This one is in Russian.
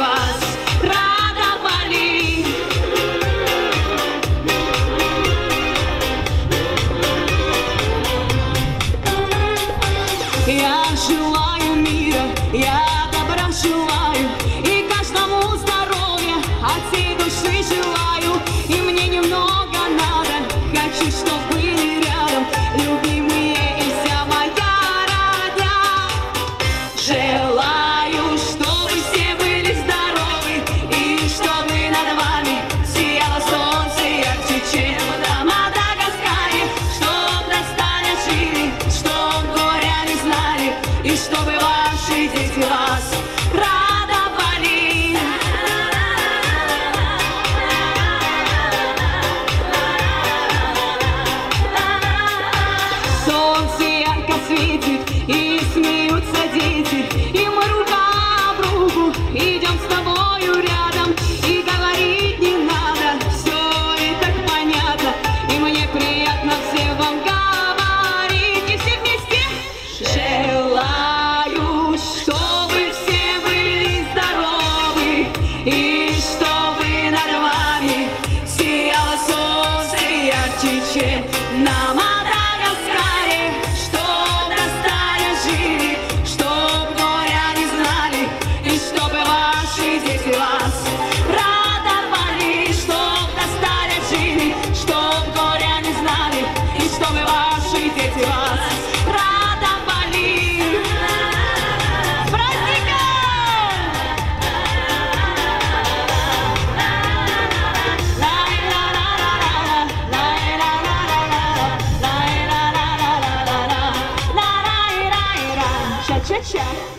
вас радовали. Я желаю мира, я добра желаю, и каждому здоровья от всей души желаю. И мне немного надо, хочу, чтобы были рядом любимые и вся моя родня. Желаю, чтобы все были здоровы, и чтобы над вами сияло солнце ярче, чем на Мадагаскаре. Чтоб до стали жили, чтоб горя не знали, и чтобы ваши дети вас радовали. Солнце ярко светит, и смеются дети, и мы рука об руку идем с тобою рядом, и говорить не надо, все и так понятно, и мне приятно всем вам говорить, и все вместе. Желаю, чтобы все были здоровы, и чтобы над вами сияло солнце ярче, чем на Мадагаскаре. Чтоб до стали жили, чтоб горя не знали, и чтобы ваши дети вас радовали. Чтоб до стали жили, чтоб горя не знали, и чтобы ваши дети вас радовали. С праздником! Cha-cha-cha.